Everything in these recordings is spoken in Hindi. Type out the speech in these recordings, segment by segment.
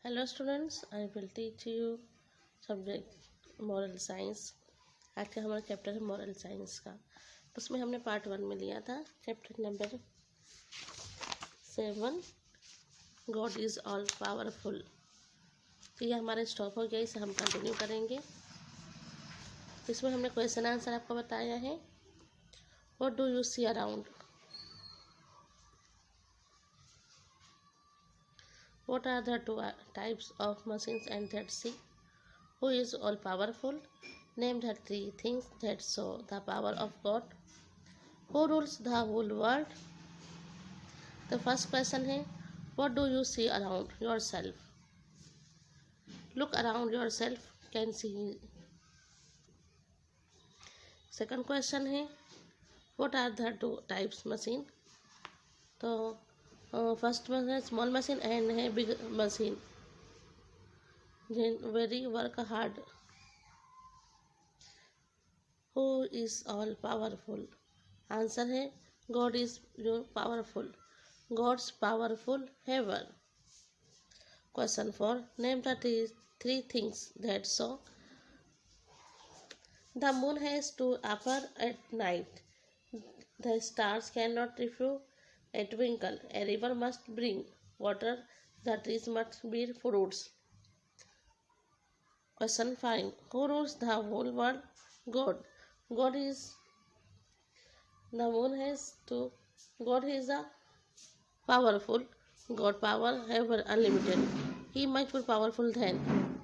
Hello students, I will teach you subject moral science. आज का हमारा चैप्टर है मॉरल साइंस का। उसमें हमने पार्ट 1 में लिया था chapter number 7, God is all powerful. तो ये हमारा स्टॉप हो गया, इसे हम कंटिन्यू करेंगे। इसमें हमने क्वेश्चन आंसर आपको बताया है। What do you see around? What are the two types of machines and that see? Who is all powerful? Name the three things that show the power of God. Who rules the whole world? The first question है, what do you see around yourself? Look around yourself, can see. Second question है, what are the two types machine? तो फर्स्ट में है स्मॉल मशीन एंड है big machine very work hard. Who is all powerful? Answer है गॉड इज जो powerful. God's powerful however. Question 4, name the three things that show the moon has to appear at night, the stars can not refuse a twinkle, a river must bring water, the trees must bear fruits. Question 5, who rules the whole world? God. God is the moon has to. God is a powerful. God power ever unlimited. He much more powerful than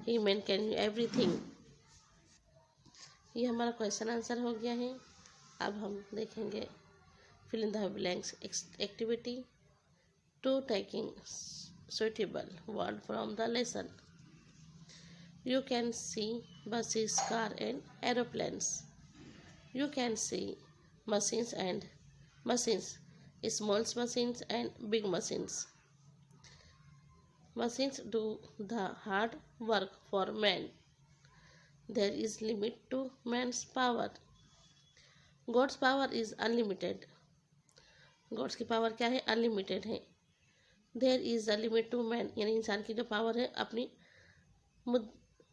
he man can everything. ये हमारा क्वेश्चन आंसर हो गया है। अब हम देखेंगे fill in the blanks activity 2, taking suitable word from the lesson. You can see buses, car and aeroplanes. You can see machines and machines, small machines and big machines. Machines do the hard work for man. There is limit to man's power. God's power is unlimited. God's की पावर क्या है? अनलिमिटेड है। There is a limit to man, यानी इंसान की जो पावर है अपनी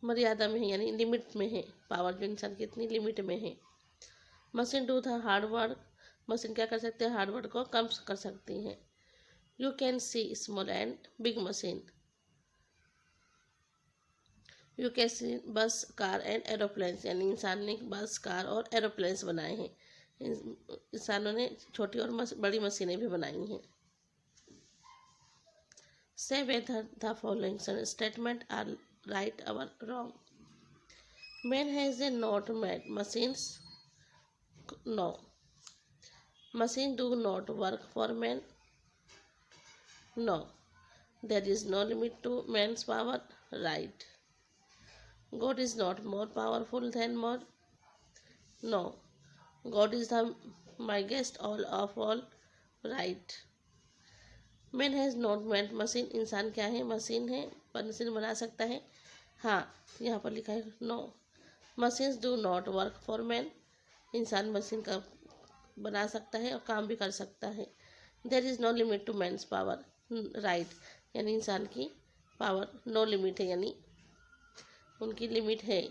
मर्यादा में है, यानी लिमिट में है। पावर जो इंसान की इतनी लिमिट में है। Machine do the hard work, machine क्या कर सकते हैं? हार्ड वर्क को कम कर सकती हैं। You can C small and big machine. You can see बस, कार एंड एरोप्लेन्स, यानी इंसान ने बस, कार और एरोप्लेन्स बनाए हैं। इंसानों ने छोटी और बड़ी मशीनें भी बनाई हैं। Say whether the following statement are right और wrong. Man has a not made machines, no. Machine do not work for man, no. There is no limit to man's power, right. God is not more powerful than more, no. God is the mightiest all of all, right. Man has not made machine, इंसान क्या है? मशीन है, पर मशीन बना सकता है? हाँ, यहाँ पर लिखा है no. Machines do not work for man, इंसान मशीन का बना सकता है और काम भी कर सकता है। There is no limit to man's power, right, यानी इंसान की पावर नो लिमिट है, यानी उनकी लिमिट है।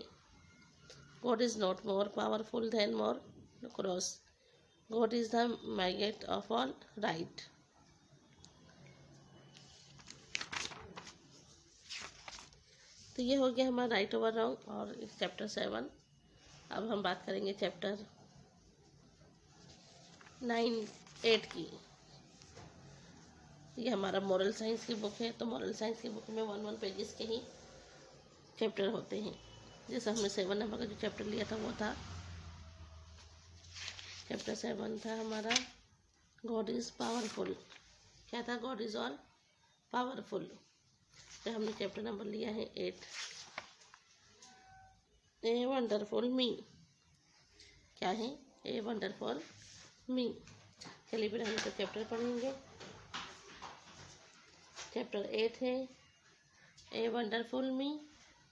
God is not more powerful than more, cross. God is the migrate of all, right. तो ये हो गया हमारा राइट ओवर रॉन्ग और चैप्टर 7। अब हम बात करेंगे चैप्टर 9-8 की। ये हमारा मॉरल साइंस की बुक है। तो मॉरल साइंस की बुक में 1-1 पेजेस के ही चैप्टर होते हैं। जैसे हमने 7 नंबर का जो चैप्टर लिया था वो था चैप्टर 7 था हमारा गॉड इज़ पावरफुल। क्या था? God is all powerful. तो हमने चैप्टर नंबर लिया है 8, ए वंडरफुल मी। क्या है? ए वंडरफुल मी। चलिए फिर हम तो चैप्टर पढ़ेंगे। चैप्टर 8 है a wonderful me.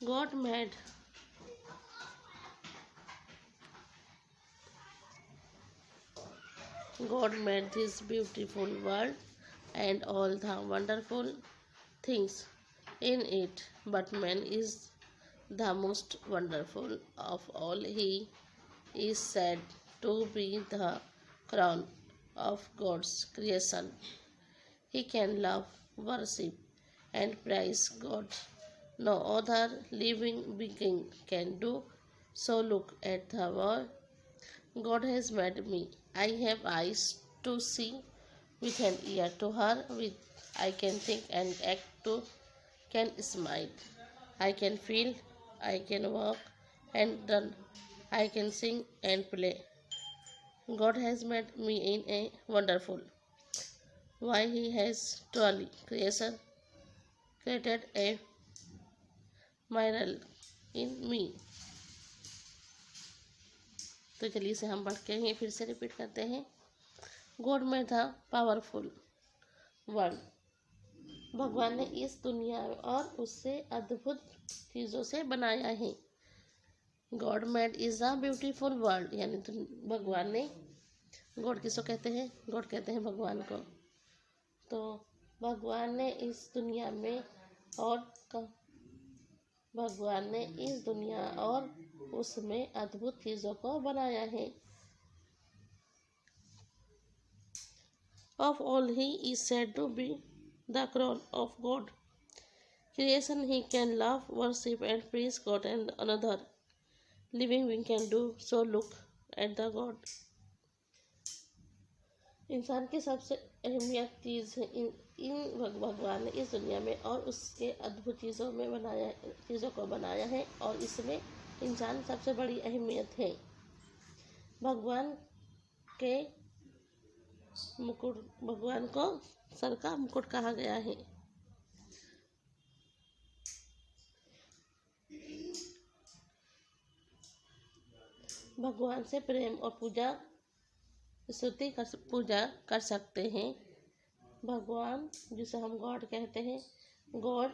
God made God made this beautiful world and all the wonderful things in it, but man is the most wonderful of all. He is said to be the crown of God's creation. He can love, worship, and praise God. No other living being can do so. Look at the world God has made me. I have eyes to see, with an ear to hear, with I can think and act to can smile. I can feel, I can walk and run. I can sing and play. God has made me in a wonderful. Why He has truly created a miracle in me. तो चलिए इसे हम पढ़ के ही फिर से रिपीट करते हैं। गॉड में था पावरफुल वर्ल्ड। भगवान ने इस दुनिया और उससे अद्भुत चीज़ों से बनाया है। God made is a beautiful world, यानी भगवान ने, गॉड किसको कहते हैं? गॉड कहते हैं भगवान को। तो भगवान ने इस दुनिया में भगवान ने इस दुनिया और उसमें अद्भुत चीज़ों को बनाया है। Of all, he is said to be the crown of God. Creation, he can love, worship, and praise God, and another living being can do so. Look at the God. इंसान की सबसे अहमियत चीज़ है इन भगवान ने इस दुनिया में और उसके अद्भुत चीज़ों को बनाया है, और इसमें इंसान सबसे बड़ी अहमियत है। भगवान को सर का मुकुट कहा गया है। भगवान से प्रेम और पूजा कर सकते हैं। भगवान, जिसे हम गॉड कहते हैं, गॉड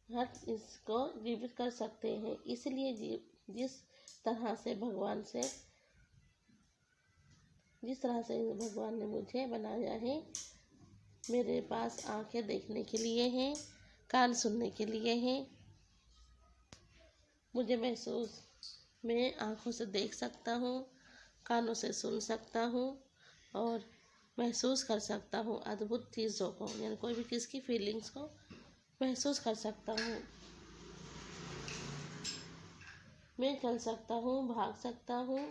हर इसको जीवित कर सकते हैं। इसलिए जिस तरह से भगवान ने मुझे बनाया है, मेरे पास आंखें देखने के लिए हैं, कान सुनने के लिए हैं। मैं आँखों से देख सकता हूँ, कानों से सुन सकता हूँ और महसूस कर सकता हूँ अद्भुत चीज़ों को, यानी कोई भी चीज़ की फीलिंग्स को महसूस कर सकता हूँ। मैं चल सकता हूँ, भाग सकता हूँ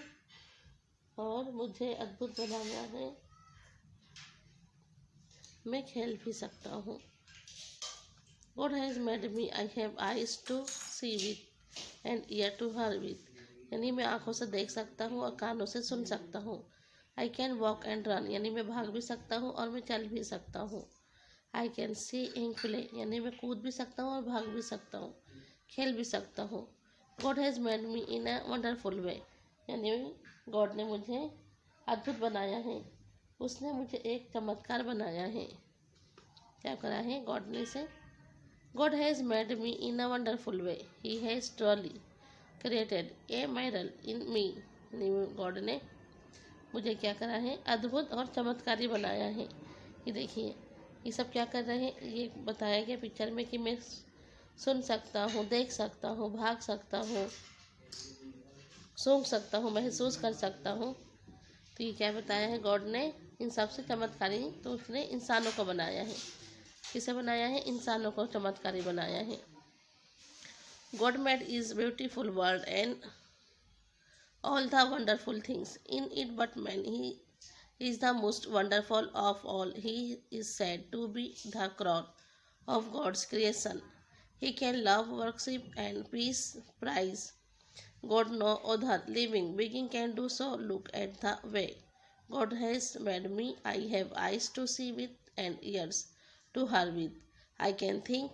और मुझे अद्भुत बनाना है। मैं खेल भी सकता हूँ। God has made me. I have eyes to see with and ear to hear with. यानी मैं आँखों से देख सकता हूँ और कानों से सुन सकता हूँ। I can walk and run, यानी मैं भाग भी सकता हूँ और मैं चल भी सकता हूँ। I can see and play, यानी मैं कूद भी सकता हूँ और भाग भी सकता हूँ, खेल भी सकता हूँ। God has made me in a wonderful way, यानी गॉड ने मुझे अद्भुत बनाया है। उसने मुझे एक चमत्कार बनाया है। क्या करा है गॉड ने से? God has made me in a wonderful way. He has truly created a miracle in me. God ने मुझे क्या करा है? अद्भुत और चमत्कारी बनाया है। ये देखिए, ये सब क्या कर रहे हैं? ये बताया गया पिक्चर में कि मैं सुन सकता हूँ, देख सकता हूँ, भाग सकता हूँ, सूंघ सकता हूँ, महसूस कर सकता हूँ। तो ये क्या बताया है गॉड ने? इन सबसे चमत्कारी तो उसने इंसानों को बनाया है। किसे बनाया है? इंसानों को चमत्कारी बनाया है। God made is beautiful world and all the wonderful things in it, but man he is the most wonderful of all. He is said to be the crown of God's creation. He can love, worship, and praise God. No other living being can do so. Look at the way God has made me. I have eyes to see with and ears to hear with. I can think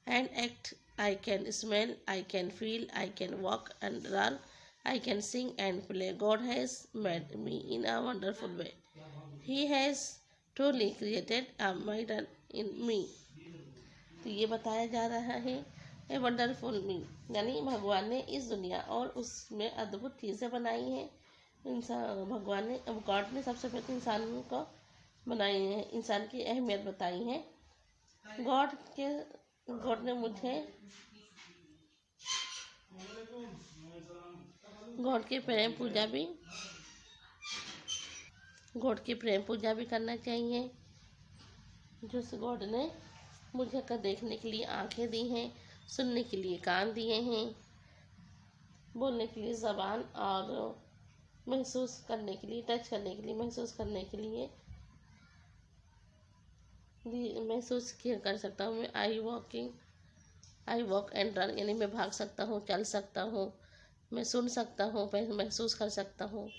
and act. I can smell. I can feel. I can walk and run. I can sing and play. God has made me in a wonderful way. He has truly created a miracle in me. तो ये बताया जा रहा है ए वंडरफुल मी, यानी भगवान ने इस दुनिया और उसमें अद्भुत चीज़ें बनाई हैं। गॉड ने सबसे पहले इंसान को बनाई है, इंसान की अहमियत बताई है। गॉड ने मुझे गॉड की प्रेम पूजा भी करना चाहिए। जिस गॉड ने मुझे देखने के लिए आंखें दी हैं, सुनने के लिए कान दिए हैं, बोलने के लिए ज़बान और महसूस करने के लिए, टच करने के लिए, महसूस करने के लिए महसूस कर सकता हूँ। मैं आई वॉक एंड रन, यानी मैं भाग सकता हूँ, चल सकता हूँ, मैं सुन सकता हूँ, महसूस कर सकता हूँ।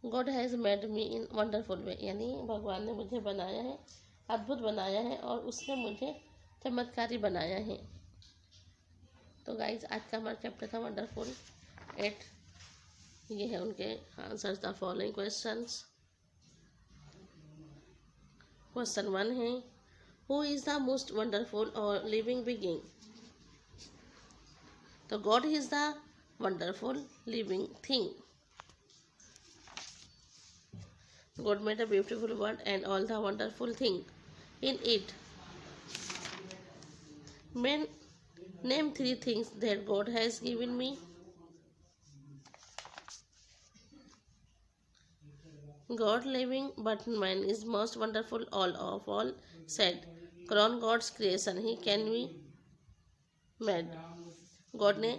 God has made me in wonderful वे, यानी भगवान ने मुझे बनाया है, अद्भुत बनाया है और उसने मुझे चमत्कारी बनाया है। तो गाइज आज का हमारा चैप्टर था वंडरफुल 8। ये है उनके answers the following questions. Question 1 है, who is the most wonderful और लिविंग बीइंग? तो God is the wonderful living thing. God made a beautiful world and all the wonderful things in it. Name 3 things that God has given me. God living, but man is most wonderful of all said. Crown God's creation, he can be made. God ने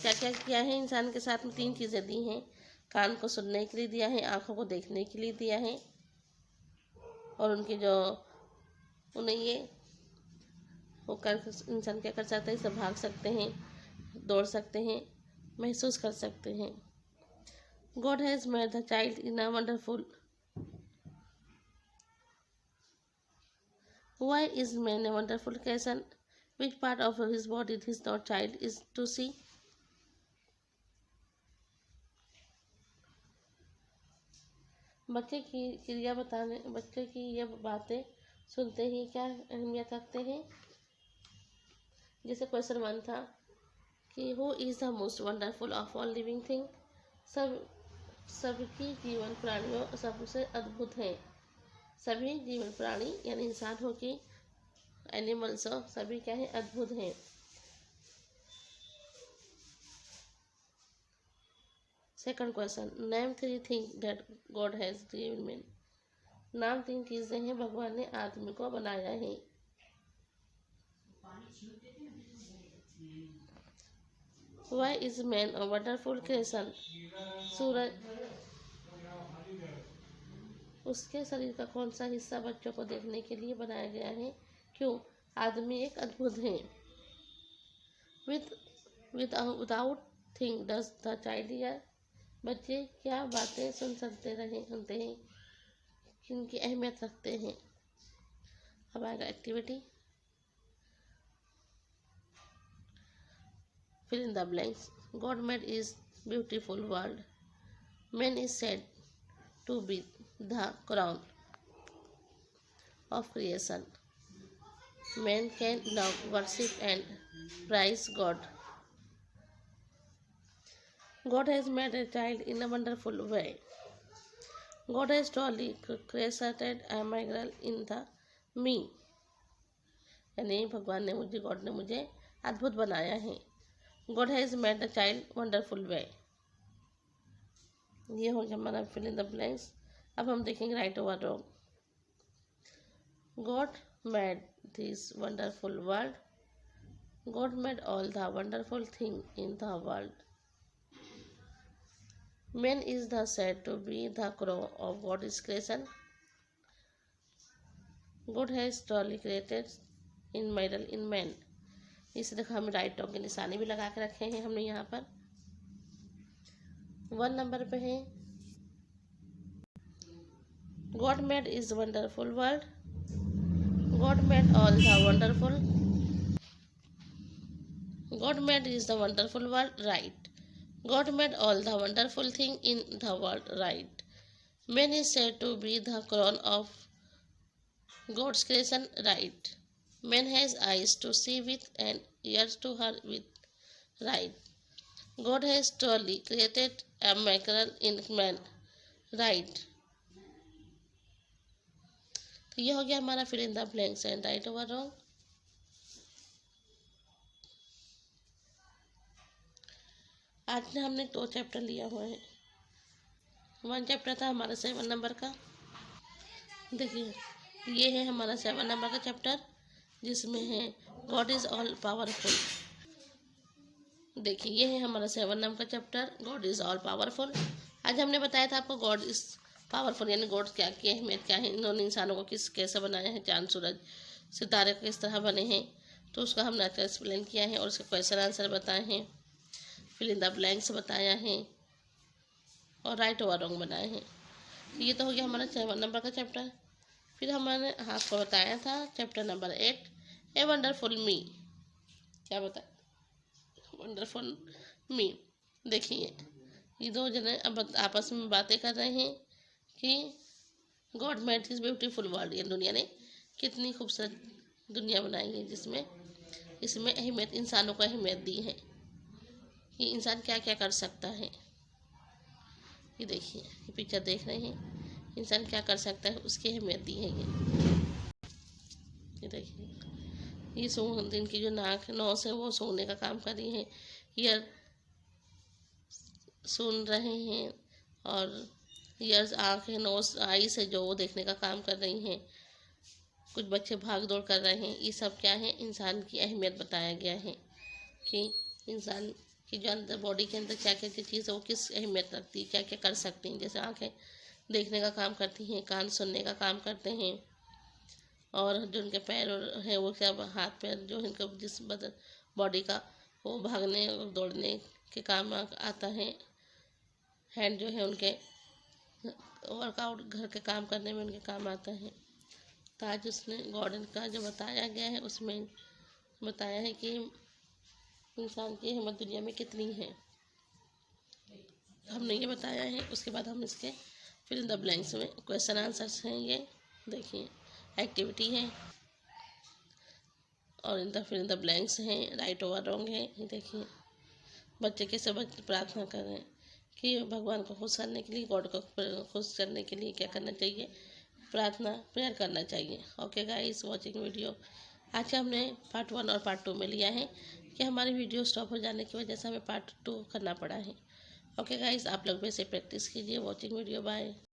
क्या क्या किया है इंसान के साथ में? 3 चीज़ें दी हैं। कान को सुनने के लिए दिया है, आँखों को देखने के लिए दिया है और उनकी जो उन्हें ये वो कर इंसान क्या कर सकते हैं, सब भाग सकते हैं, दौड़ सकते हैं, महसूस कर सकते हैं। God has made the child in a wonderful. Why is man a wonderful creation? Which part of his body his not child is to see? बच्चे की ये बातें सुनते ही क्या अहमियत रखते हैं? जैसे क्वेश्चन 1 था कि who is the most wonderful of all living thing? सबकी जीवन प्राणियों सबसे अद्भुत हैं। सभी जीवन प्राणी यानी इंसान हो कि एनिमल्स हो, सभी क्या है? अद्भुत हैं। Second question, name 3 thing that God has given man. नाम 3 चीज़ें हैं भगवान ने आदमी को बनाया है। Why is man a wonderful creation? सूरज, उसके शरीर का कौन सा हिस्सा बच्चों को देखने के लिए बनाया गया है? क्यों? आदमी एक अद्भुत है। Without thing does the child here? बच्चे क्या बातें सुनते हैं, किनकी अहमियत रखते हैं? अब आएगा activity, fill in the blanks. God made is beautiful world. Man is said to be the crown of creation. Man can love, worship and praise God. God has made a child in a wonderful way. God has truly created a miracle in the me. यानी भगवान ने गॉड ने मुझे अद्भुत बनाया है। God has made the child wonderful way. ये हो गया हमारा fill in the blanks। अब हम देखेंगे right over wrong। God made this wonderful world. God made all the wonderful things in the world. Man is the said to be the crown of God's creation. God has truly created in miracle in man. इसे देखो हमें राइट टॉक के निशाने भी लगा के रखे हैं हमने यहाँ पर। 1 नंबर पे है God made is wonderful world. God made all the wonderful. God made is the wonderful world, right. God made all the wonderful thing in the world, right. Man is said to be the crown of God's creation, right. Man has eyes to see with and ears to hear with, right. God has truly created a miracle in man, right. तो ये हो गया हमारा fill in the blanks and right or wrong. आज ने हमने 2 चैप्टर लिया हुआ है। 1 चैप्टर था हमारा 7 नंबर का। देखिए ये है हमारा 7 नंबर का चैप्टर, जिसमें है गॉड इज़ ऑल पावरफुल। देखिए ये है हमारा 7 नंबर का chapter, God is all powerful. आज हमने बताया था आपको गॉड इज़ पावरफुल यानी गॉड क्या की अहमियत क्या है, इन्होंने इंसानों को कैसे बनाया है, चांद सूरज सितारे किस तरह बने हैं, तो उसका हमने आज एक्सप्लेन किया है और उसके क्वेश्चन आंसर बताए हैं, फिल इन द ब्लैंक्स बताया है और राइट ओवर रॉन्ग बनाए हैं। ये तो हो गया हमारा 7 नंबर का चैप्टर। फिर हमने आपको बताया था चैप्टर नंबर 8 ए वंडरफुल मी। क्या बताया? वंडरफुल मी। देखिए ये 2 जने अब आपस में बातें कर रहे हैं कि God made this beautiful world, ये दुनिया ने कितनी खूबसूरत दुनिया बनाई है, जिसमें इसमें अहमियत इंसानों को अहमियत दी है कि इंसान क्या क्या कर सकता है। ये देखिए ये पिक्चर देख रहे हैं, इंसान क्या कर सकता है उसकी अहमियत दी है। ये देखिए ये सूंघ इनकी जो नाक नोस है वो सूंघने का काम कर रही है, ईयर सुन रहे हैं और ईयर्स आँख है, नोस आई से जो वो देखने का काम कर रही हैं। कुछ बच्चे भाग दौड़ कर रहे हैं। ये सब क्या है, इंसान की अहमियत बताया गया है कि इंसान की जो अंदर बॉडी के अंदर क्या क्या चीज़ है वो किस अहमियत रखती है, क्या क्या कर सकती हैं। जैसे आँखें देखने का काम करती हैं, कान सुनने का काम करते हैं और जो उनके पैर हैं वो क्या हाथ पैर जो इनका जिस बदन बॉडी का वो भागने और दौड़ने के काम आता है। हैंड जो है उनके वर्कआउट घर के काम करने में उनके काम आता है। तो आज उसने गॉर्डन का जो बताया गया है उसमें बताया है कि इंसान की अहमियत दुनिया में कितनी है, हमने ये बताया है। उसके बाद हम इसके फिल इन द ब्लैंक्स में क्वेश्चन आंसर्स हैं। ये देखिए एक्टिविटी है और in the fill in the blanks हैं, राइट ओवर रॉन्ग है। ये देखिए बच्चे कैसे प्रार्थना कर रहे हैं कि भगवान को खुश करने के लिए, गॉड को खुश करने के लिए क्या करना चाहिए, प्रार्थना प्रेयर करना चाहिए। Okay guys watching video. आज हमने पार्ट 1 और पार्ट 2 में लिया है कि हमारी वीडियो स्टॉप हो जाने की वजह से हमें पार्ट 2 करना पड़ा है। ओके गाइस आप लोग वैसे प्रैक्टिस कीजिए। Watching video, bye.